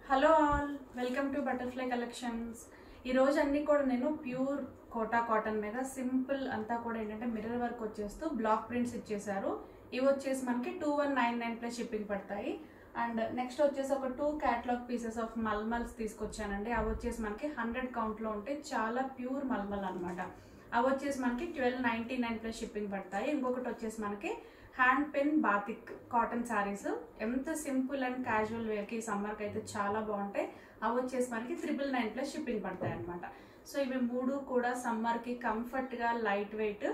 Hello all, welcome to butterfly collections. ఈరోజు అన్నీ కూడా నేను ప్యూర్ కోటా కాటన్ మీద సింపుల్ అంతా కూడా ఏంటంటే మిర్రర్ వర్క్ వచ్చేస్తూ బ్లాక్ ప్రింట్స్ ఇచ్చేసారు. ఇవి వచ్చేసి మనకి 2199 ప్లస్ షిప్పింగ్ పడతాయి. అండ్ నెక్స్ట్ వచ్చేసి ఒక 2 క్యాటలాగ్ పీసెస్ ఆఫ్ మల్మల్స్ తీసుకొచ్చానండి. అవి వచ్చేసి మనకి 100 కౌంట్లో ఉంటాయి. చాలా ప్యూర్ మల్మల్ అనమాట. అవి వచ్చేసి మనకి 1299 ప్లస్ షిప్పింగ్ పడతాయి. ఇంకొకటి వచ్చేసి మనకి hand pen batik cotton saris, ఎంత సింపుల్ అండ్ క్యాజువల్ వేర్కి సమ్మర్కి అయితే చాలా బాగుంటాయి. అవి వచ్చేసి మనకి 999 ప్లస్ షిప్పింగ్ పడతాయి అనమాట. సో ఇవి మూడు కూడా సమ్మర్కి కంఫర్ట్గా లైట్ వెయిట్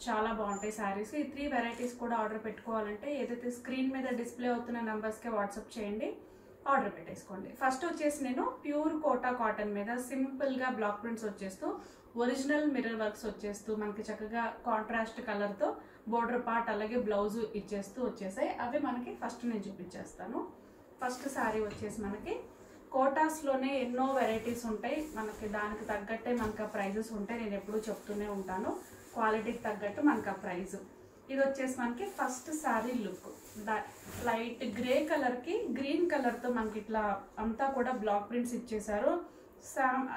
చాలా బాగుంటాయి శారీస్. ఈ 3 వెరైటీస్ కూడా ఆర్డర్ పెట్టుకోవాలంటే ఏదైతే స్క్రీన్ మీద డిస్ప్లే అవుతున్న నెంబర్స్కే వాట్సాప్ చేయండి, ఆర్డర్ పెట్టేసుకోండి. ఫస్ట్ వచ్చేసి నేను ప్యూర్ కోటా కాటన్ మీద సింపుల్గా బ్లాక్ ప్రింట్స్ వచ్చేస్తూ ఒరిజినల్ మిర్రర్ వర్క్స్ వచ్చేస్తూ మనకి చక్కగా కాంట్రాస్ట్ కలర్తో బోర్డర్ పార్ట్ అలాగే బ్లౌజ్ ఇచ్చేస్తూ వచ్చేసాయి. అవి మనకి ఫస్ట్ నేను చూపించేస్తాను. ఫస్ట్ శారీ వచ్చేసి మనకి కోటాస్లోనే ఎన్నో వెరైటీస్ ఉంటాయి. మనకి దానికి తగ్గట్టే మనకు ఆ ప్రైజెస్ ఉంటాయి. నేను ఎప్పుడూ చెప్తూనే ఉంటాను, క్వాలిటీకి తగ్గట్టు మనకు ఆ ప్రైజ్. ఇది వచ్చేసి మనకి first sari look light grey కలర్కి గ్రీన్ కలర్తో మనకి ఇట్లా అంతా కూడా బ్లాక్ ప్రింట్స్ ఇచ్చేసారు.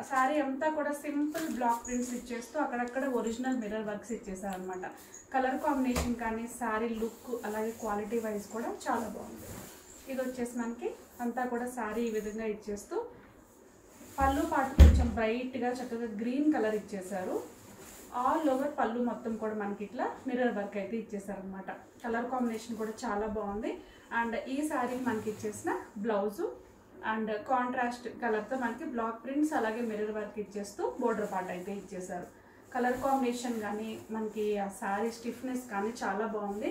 శారీ అంతా కూడా సింపుల్ బ్లాక్ ప్రింట్స్ ఇచ్చేస్తూ అక్కడక్కడ ఒరిజినల్ మిర్రర్ వర్క్స్ ఇచ్చేసారు అనమాట. కలర్ కాంబినేషన్ కానీ శారీ లుక్ అలాగే క్వాలిటీ వైజ్ కూడా చాలా బాగుంది. ఇది వచ్చేసి మనకి అంతా కూడా శారీ ఈ విధంగా ఇచ్చేస్తూ పళ్ళు పాటు కొంచెం బ్రైట్గా చక్కగా గ్రీన్ కలర్ ఇచ్చేసారు. ఆల్ ఓవర్ పళ్ళు మొత్తం కూడా మనకి ఇట్లా మిర్రర్ వర్క్ అయితే ఇచ్చేసారు అనమాట. కలర్ కాంబినేషన్ కూడా చాలా బాగుంది. అండ్ ఈ శారీకి మనకి ఇచ్చేసిన బ్లౌజు అండ్ కాంట్రాస్ట్ కలర్తో మనకి బ్లాక్ ప్రింట్స్ అలాగే మిర్రర్ వర్క్ ఇచ్చేస్తూ బోర్డర్ పార్ట్ అయితే ఇచ్చేసారు. కలర్ కాంబినేషన్ కానీ మనకి ఆ శారీ స్టిఫ్నెస్ కానీ చాలా బాగుంది.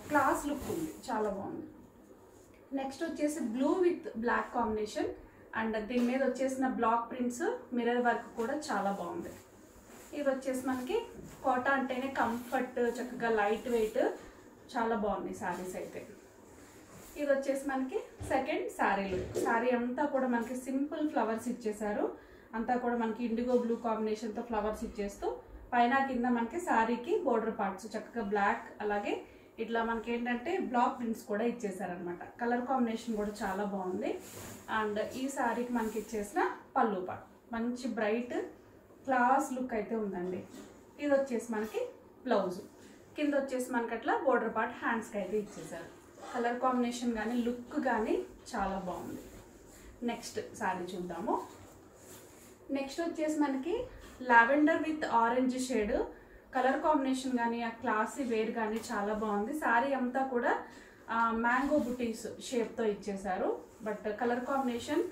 క్లాస్ లుక్ ఉంది, చాలా బాగుంది. నెక్స్ట్ వచ్చేసి blue with black combination and దీని మీద వచ్చేసిన బ్లాక్ ప్రింట్స్ మిర్రర్ వర్క్ కూడా చాలా బాగుంది. ఇది వచ్చేసి మనకి కోటా అంటేనే కంఫర్ట్, చక్కగా లైట్ వెయిట్, చాలా బాగుంది శారీస్ అయితే. ఇది వచ్చేసి మనకి సెకండ్ శారీ లుక్. శారీ అంతా కూడా మనకి సింపుల్ ఫ్లవర్స్ ఇచ్చేసారు. అంతా కూడా మనకి ఇండిగో బ్లూ కాంబినేషన్తో ఫ్లవర్స్ ఇచ్చేస్తూ పైన కింద మనకి శారీకి బోర్డర్ పార్ట్స్ చక్కగా బ్లాక్ అలాగే ఇట్లా మనకి ఏంటంటే బ్లాక్ ప్రింట్స్ కూడా ఇచ్చేసారనమాట. కలర్ కాంబినేషన్ కూడా చాలా బాగుంది. అండ్ ఈ శారీకి మనకి ఇచ్చేసిన పళ్ళు పార్ట్ మంచి బ్రైట్ క్లాస్ లుక్ అయితే ఉందండి. ఇది వచ్చేసి మనకి బ్లౌజ్, కింద వచ్చేసి మనకి అట్లా బోర్డర్ పార్ట్ హ్యాండ్స్కి అయితే ఇచ్చేసారు. కలర్ కాంబినేషన్ కానీ లుక్ కానీ చాలా బాగుంది. నెక్స్ట్ శారీ చూద్దాము. నెక్స్ట్ వచ్చేసి మనకి lavender with orange shade colour combination కానీ ఆ క్లాసీ వేర్ కానీ చాలా బాగుంది. శారీ అంతా కూడా మ్యాంగో బుటీస్ షేప్తో ఇచ్చేసారు. But colour combination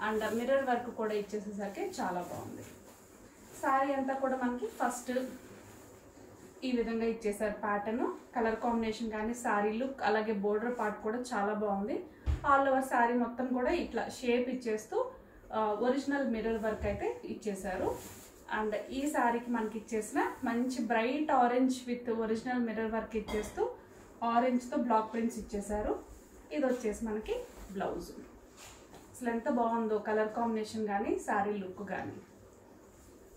and mirror work కూడా ఇచ్చేసేసరికి చాలా బాగుంది. శారీ అంతా కూడా మనకి ఫస్ట్ ఈ విధంగా ఇచ్చేసారు ప్యాటర్న్. కలర్ కాంబినేషన్ కానీ శారీ లుక్ అలాగే బోర్డర్ పార్ట్ కూడా చాలా బాగుంది. ఆల్ ఓవర్ శారీ మొత్తం కూడా ఇట్లా షేప్ ఇచ్చేస్తూ ఒరిజినల్ మిర్రర్ వర్క్ అయితే ఇచ్చేసారు. అండ్ ఈ శారీకి మనకి ఇచ్చేసిన మంచి bright orange with original mirror work ఇచ్చేస్తూ ఆరెంజ్తో బ్లాక్ ప్రింట్స్ ఇచ్చేసారు. ఇది వచ్చేసి మనకి బ్లౌజ్. అసలు ఎంత బాగుందో కలర్ కాంబినేషన్ కానీ శారీ లుక్ కానీ.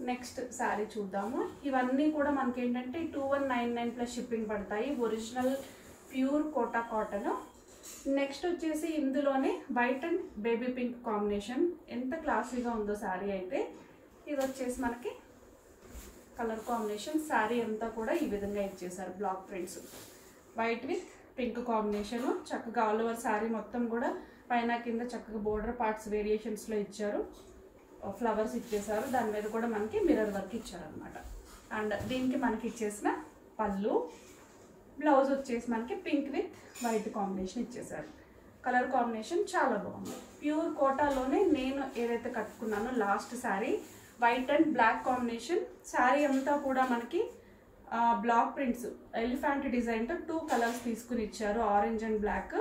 నెక్స్ట్ శారీ చూద్దాము. ఇవన్నీ కూడా మనకి ఏంటంటే 2199 ప్లస్ షిప్పింగ్ పడతాయి. Original pure Kota cotton. Next వచ్చేసి ఇందులోనే white and baby pink combination, ఎంత క్లాసీగా ఉందో శారీ అయితే. ఇది వచ్చేసి మనకి కలర్ కాంబినేషన్ శారీ అంతా కూడా ఈ విధంగా ఇచ్చేసారు. Block prints white with pink combination చక్కగా ఆల్ ఓవర్ శారీ మొత్తం కూడా పైన కింద చక్కగా బోర్డర్ పార్ట్స్ వేరియేషన్స్లో ఇచ్చారు. ఫ్లవర్స్ ఇచ్చేసారు. దాని మీద కూడా మనకి మిర్రర్ వర్క్ ఇచ్చారనమాట. అండ్ దీనికి మనకి ఇచ్చేసిన పళ్ళు, బ్లౌజ్ వచ్చేసి మనకి పింక్ విత్ వైట్ కాంబినేషన్ ఇచ్చేసారు. కలర్ కాంబినేషన్ చాలా బాగుంది. ప్యూర్ కోటాలోనే నేను ఏదైతే కట్టుకున్నానో last sari white and black combination. Sari అంతా కూడా మనకి బ్లాక్ ప్రింట్స్ ఎలిఫెంట్ డిజైన్తో 2 కలర్స్ తీసుకుని ఇచ్చారు, orange and black.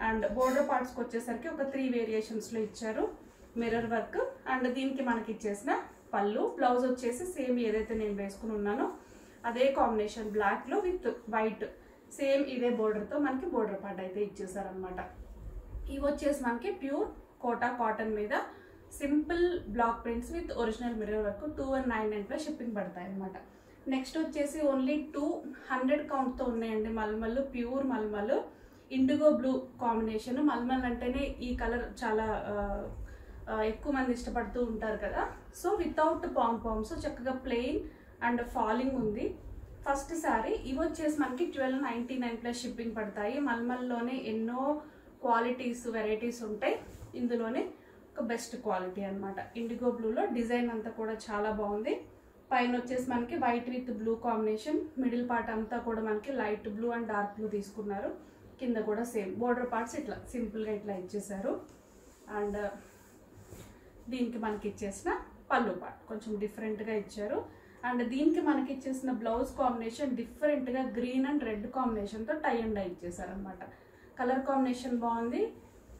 And border పార్ట్స్కి వచ్చేసరికి ఒక 3 వేరియేషన్స్లో ఇచ్చారు మిర్రర్ వర్క్. అండ్ దీనికి మనకి ఇచ్చేసిన పళ్ళు, బ్లౌజ్ వచ్చేసి సేమ్ ఏదైతే నేను వేసుకుని ఉన్నానో అదే కాంబినేషన్ బ్లాక్లో విత్ వైట్ సేమ్ ఇదే బోర్డర్తో మనకి బోర్డర్ పార్ట్ అయితే ఇచ్చేసారనమాట. ఇవి వచ్చేసి మనకి ప్యూర్ కోటా కాటన్ మీద simple block prints with original mirror work 2199 plus shipping పడతాయి అనమాట. నెక్స్ట్ వచ్చేసి ఓన్లీ 200 కౌంట్తో ఉన్నాయండి mulmul, pure mulmul. Indigo blue combination. Mulmul అంటేనే ఈ కలర్ చాలా ఎక్కువ మంది ఇష్టపడుతూ ఉంటారు కదా. సో వితౌట్ పామ్స్ చక్కగా ప్లెయిన్ అండ్ ఫాలింగ్ ఉంది. ఫస్ట్ శారీ ఇవి వచ్చేసి మనకి 1299 ప్లస్ షిప్పింగ్ పడతాయి. మల్మల్లోనే ఎన్నో క్వాలిటీస్ వెరైటీస్ ఉంటాయి, ఇందులోనే ఒక బెస్ట్ క్వాలిటీ అనమాట. ఇండిగో బ్లూలో డిజైన్ అంతా కూడా చాలా బాగుంది. పైన వచ్చేసి మనకి white with blue combination, middle part అంతా కూడా మనకి light blue and dark blue తీసుకున్నారు. కింద కూడా సేమ్ బోర్డర్ పార్ట్స్ ఇట్లా సింపుల్గా ఇట్లా ఇచ్చేసారు. అండ్ దీనికి మనకి ఇచ్చేసిన పళ్ళు పార్ట్ కొంచెం డిఫరెంట్గా ఇచ్చారు. అండ్ దీనికి మనకి ఇచ్చేసిన బ్లౌజ్ కాంబినేషన్ డిఫరెంట్గా గ్రీన్ అండ్ రెడ్ కాంబినేషన్తో టై అండ్ డై ఇచ్చేసారు అనమాట. కలర్ కాంబినేషన్ బాగుంది.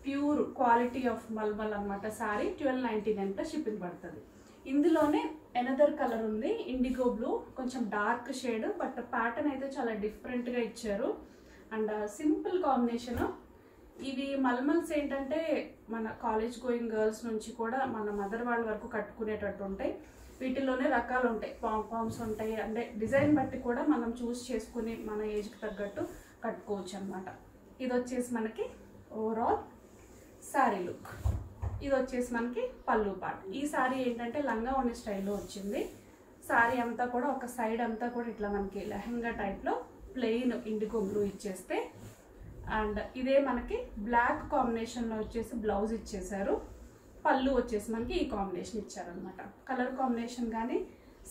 ప్యూర్ క్వాలిటీ ఆఫ్ మల్మల్ అనమాట. శారీ 1299 ప్లస్ షిప్పింగ్ పడుతుంది. ఇందులోనే ఎనదర్ కలర్ ఉంది, ఇండిగో బ్లూ, కొంచెం డార్క్ షేడ్, బట్ ప్యాటర్న్ అయితే చాలా డిఫరెంట్గా ఇచ్చారు. And simple combination. ఇవి మల్మల్స్ ఏంటంటే మన కాలేజ్ గోయింగ్ గర్ల్స్ నుంచి కూడా మన మదర్ వాళ్ళ వరకు కట్టుకునేటట్టు ఉంటాయి. వీటిలోనే రకాలు ఉంటాయి, పామ్స్ ఉంటాయి. అంటే డిజైన్ బట్టి కూడా మనం చూస్ చేసుకుని మన ఏజ్కి తగ్గట్టు కట్టుకోవచ్చు అనమాట. ఇది వచ్చేసి మనకి ఓవరాల్ శారీ లుక్. ఇది వచ్చేసి మనకి పళ్ళు పార్ట్. ఈ శారీ ఏంటంటే లంగా ఓణి స్టైల్లో వచ్చింది. శారీ అంతా కూడా ఒక సైడ్ అంతా కూడా ఇట్లా మనకి లెహంగా టైప్లో ప్లెయిన్ ఇండిగో బ్లూ ఇచ్చేస్తే, అండ్ ఇదే మనకి బ్లాక్ కాంబినేషన్లో వచ్చేసి బ్లౌజ్ ఇచ్చేసారు. పళ్ళు వచ్చేసి మనకి ఈ కాంబినేషన్ ఇచ్చారనమాట. కలర్ కాంబినేషన్ కానీ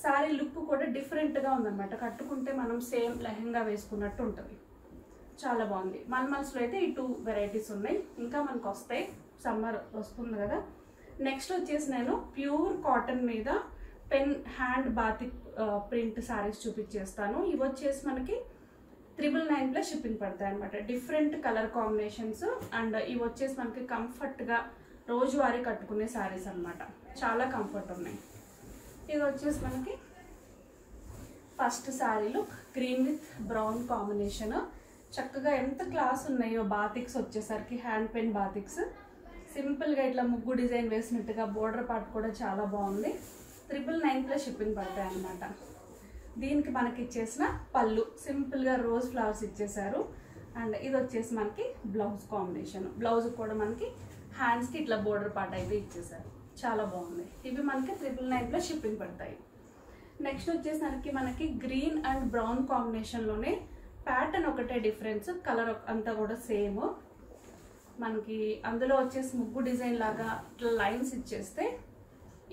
శారీ లుక్ కూడా డిఫరెంట్గా ఉందన్నమాట. కట్టుకుంటే మనం సేమ్ లెహంగా వేసుకున్నట్టు ఉంటుంది. చాలా బాగుంది. మల్మల్స్లో అయితే ఈ 2 వెరైటీస్ ఉన్నాయి, ఇంకా మనకు వస్తాయి, సమ్మర్ వస్తుంది కదా. నెక్స్ట్ వచ్చేసి నేను ప్యూర్ కాటన్ మీద pen hand batik print saris చూపించేస్తాను. ఇవి వచ్చేసి మనకి 999 ప్లస్ షిప్పింగ్ పడతాయి అనమాట. Different colour combinations. అండ్ ఇవి వచ్చేసి మనకి కంఫర్ట్గా రోజువారీ కట్టుకునే శారీస్ అనమాట. చాలా కంఫర్ట్ ఉన్నాయి. ఇది వచ్చేసి మనకి first sari look, green with brown combination. చక్కగా ఎంత క్లాస్ ఉన్నాయో బాతిక్స్ వచ్చేసరికి, హ్యాండ్ పెన్ బాతిక్స్. సింపుల్గా ఇట్లా ముగ్గు డిజైన్ వేసినట్టుగా బోర్డర్ పార్ట్ కూడా చాలా బాగుంది. 999 ప్లస్ షిప్పింగ్ పడతాయి అనమాట. దీనికి మనకి ఇచ్చేసిన పళ్ళు సింపుల్గా రోజ్ ఫ్లవర్స్ ఇచ్చేసారు. అండ్ ఇది వచ్చేసి మనకి బ్లౌజ్ కాంబినేషన్. బ్లౌజ్ కూడా మనకి హ్యాండ్స్కి ఇట్లా బోర్డర్ పార్ట్ అయితే ఇచ్చేసారు. చాలా బాగుంది. ఇవి మనకి 999 ప్లస్ షిప్పింగ్ పడతాయి. నెక్స్ట్ వచ్చేసరికి మనకి గ్రీన్ అండ్ బ్రౌన్ కాంబినేషన్లోనే ప్యాటర్న్ ఒకటే డిఫరెన్స్, కలర్ అంతా కూడా సేమ్. మనకి అందులో వచ్చేసి ముగ్గు డిజైన్ లాగా ఇట్లా లైన్స్ ఇచ్చేస్తే,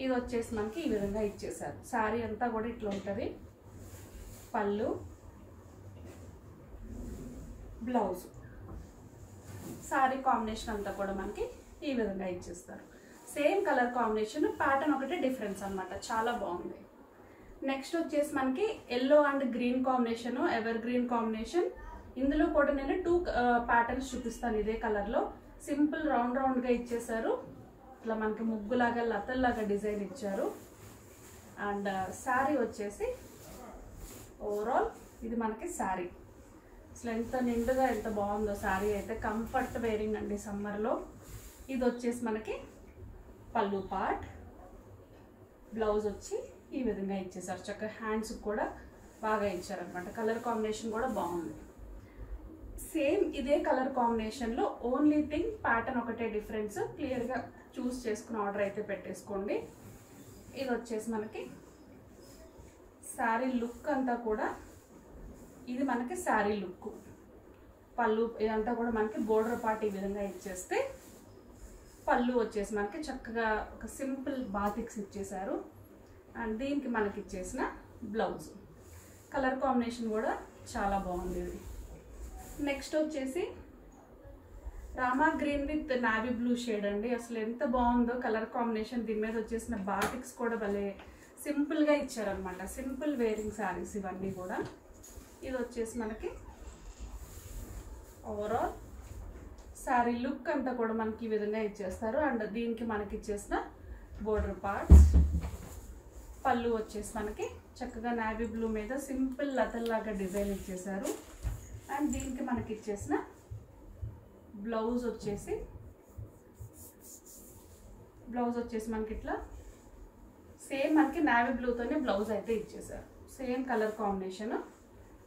ఇది వచ్చేసి మనకి ఈ విధంగా ఇచ్చేసారు. శారీ అంతా కూడా ఇట్లా ఉంటుంది. పళ్ళు, బ్లౌజ్, శారీ కాంబినేషన్ అంతా కూడా మనకి ఈ విధంగా ఇచ్చేస్తారు. సేమ్ కలర్ కాంబినేషన్, ప్యాటర్న్ ఒకటే డిఫరెన్స్ అనమాట. చాలా బాగుంది. నెక్స్ట్ వచ్చేసి మనకి yellow and green combination, ever green combination. ఇందులో కూడా నేను 2 ప్యాటర్న్స్ చూపిస్తాను ఇదే కలర్లో. సింపుల్ రౌండ్గా ఇచ్చేసారు. ఇట్లా మనకి ముగ్గులాగా లతల్లాగా డిజైన్ ఇచ్చారు. అండ్ శారీ వచ్చేసి ఓవరాల్ ఇది మనకి శారీ. అసలు ఎంత నిండుగా ఎంత బాగుందో శారీ అయితే. కంఫర్ట్ వేరింగ్ అండి సమ్మర్లో. ఇది వచ్చేసి మనకి పళ్ళు పార్ట్. బ్లౌజ్ వచ్చి ఈ విధంగా ఇచ్చేసారు. చక్కగా హ్యాండ్స్ కూడా బాగా ఇచ్చారనమాట. కలర్ కాంబినేషన్ కూడా బాగుంది. సేమ్ ఇదే కలర్ కాంబినేషన్లో, ఓన్లీ థింగ్ ప్యాటర్న్ ఒకటే డిఫరెన్స్. క్లియర్గా చూస్ చేసుకుని ఆర్డర్ అయితే పెట్టేసుకోండి. ఇది వచ్చేసి మనకి శారీ లుక్ అంతా కూడా, ఇది మనకి శారీ లుక్. పళ్ళు ఇదంతా కూడా మనకి బోర్డర్ పార్ట్ ఈ విధంగా ఇచ్చేస్తే, పళ్ళు వచ్చేసి మనకి చక్కగా ఒక సింపుల్ బాతిక్స్ ఇచ్చేసారు. అండ్ దీనికి మనకి ఇచ్చేసిన బ్లౌజ్. కలర్ కాంబినేషన్ కూడా చాలా బాగుంది ఇది. నెక్స్ట్ వచ్చేసి Rama green with navy blue shade అండి. అసలు ఎంత బాగుందో కలర్ కాంబినేషన్. దీని మీద వచ్చేసిన బాటిక్స్ కూడా భలే సింపుల్గా ఇచ్చారనమాట. సింపుల్ వేరింగ్ శారీస్ ఇవన్నీ కూడా. ఇది వచ్చేసి మనకి ఓవరాల్ శారీ లుక్ అంతా కూడా మనకి ఈ విధంగా ఇచ్చేస్తారు. అండ్ దీనికి మనకి ఇచ్చేసిన బోర్డర్ పార్ట్స్. పళ్ళు వచ్చేసి మనకి చక్కగా నావీ బ్లూ మీద సింపుల్ లతల్లాగా డిజైన్ ఇచ్చేసారు. అండ్ దీనికి మనకి ఇచ్చేసిన బ్లౌజ్ వచ్చేసి మనకి ఇట్లా సేమ్ మనకి నావీ బ్లూతోనే బ్లౌజ్ అయితే ఇచ్చేసారు. Same colour combination.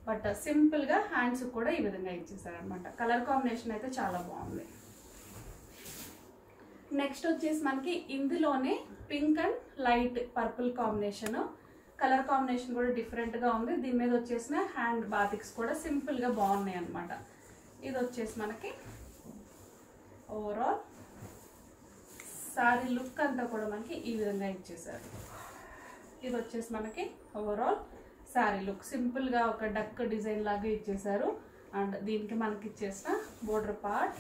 బట్ సింపుల్గా హ్యాండ్స్ కూడా ఈ విధంగా ఇచ్చేసారు అనమాట. కలర్ కాంబినేషన్ అయితే చాలా బాగుంది. నెక్స్ట్ వచ్చేసి మనకి ఇందులోనే pink and light purple combination, colour combination కూడా డిఫరెంట్గా ఉంది. దీని మీద వచ్చేసిన హ్యాండ్ బాతిక్స్ కూడా సింపుల్గా బాగున్నాయి అనమాట. ఇది వచ్చేసి మనకి ఓవరాల్ సారీ లుక్ అంతా కూడా మనకి ఈ విధంగా ఇచ్చేసారు. ఇది వచ్చేసి మనకి ఓవరాల్ సారీ లుక్ సింపుల్గా ఒక డక్ డిజైన్ లాగా ఇచ్చేసారు. అండ్ దీనికి మనకి ఇచ్చేసిన బోర్డర్ పార్ట్,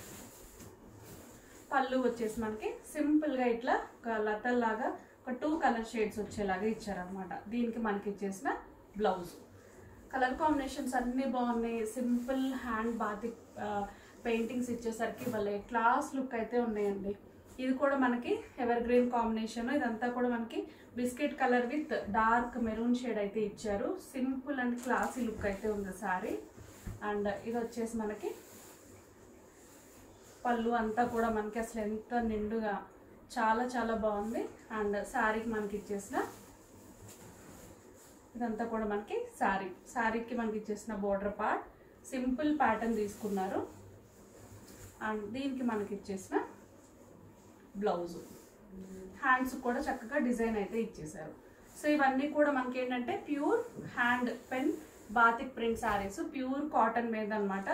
పళ్ళు వచ్చేసి మనకి సింపుల్గా ఇట్లా ఒక లతల్లాగా ఒక 2 కలర్ షేడ్స్ వచ్చేలాగా ఇచ్చారనమాట. దీనికి మనకి ఇచ్చేసిన బ్లౌజ్. కలర్ కాంబినేషన్స్ అన్నీ బాగున్నాయి. సింపుల్ హ్యాండ్ బాతిక్ పెయింటింగ్స్ ఇచ్చేసరికి వాళ్ళే క్లాస్ లుక్ అయితే ఉన్నాయండి. ఇది కూడా మనకి ఎవర్ గ్రీన్ కాంబినేషన్. ఇదంతా కూడా మనకి biscuit colour with dark maroon shade అయితే ఇచ్చారు. సింపుల్ అండ్ క్లాసీ లుక్ అయితే ఉంది సారీ. అండ్ ఇది వచ్చేసి మనకి పళ్ళు అంతా కూడా మనకి అసలు ఎంత నిండుగా చాలా చాలా బాగుంది. అండ్ శారీకి మనకి ఇచ్చేసిన ఇదంతా కూడా మనకి శారీకి మనకి ఇచ్చేసిన బోర్డర్ పార్ట్ సింపుల్ ప్యాటర్న్ తీసుకున్నారు. అండ్ దీనికి మనకి ఇచ్చేసిన బ్లౌజు, హ్యాండ్స్ కూడా చక్కగా డిజైన్ అయితే ఇచ్చేసారు. సో ఇవన్నీ కూడా మనకి ఏంటంటే pure hand pen batik print saris, pure cotton మీద అనమాట.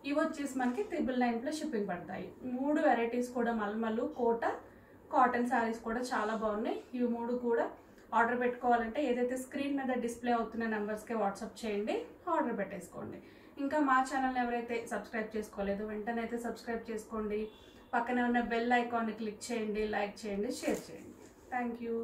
ఇవి వచ్చేసి మనకి 999 షిప్పింగ్ పడతాయి. 3 వెరైటీస్ కూడా మల్మలు కోట కాటన్ శారీస్ కూడా చాలా బాగున్నాయి. ఇవి 3 కూడా ఆర్డర్ పెట్టుకోవాలంటే ఏదైతే స్క్రీన్ మీద డిస్ప్లే అవుతున్న నెంబర్స్కే వాట్సాప్ చేయండి, ఆర్డర్ పెట్టేసుకోండి. ఇంకా మా ఛానల్ని ఎవరైతే సబ్స్క్రైబ్ చేసుకోలేదో వెంటనే అయితే సబ్స్క్రైబ్ చేసుకోండి. పక్కనే ఉన్న బెల్ ఐకాన్ని క్లిక్ చేయండి, లైక్ చేయండి, షేర్ చేయండి. Thank you.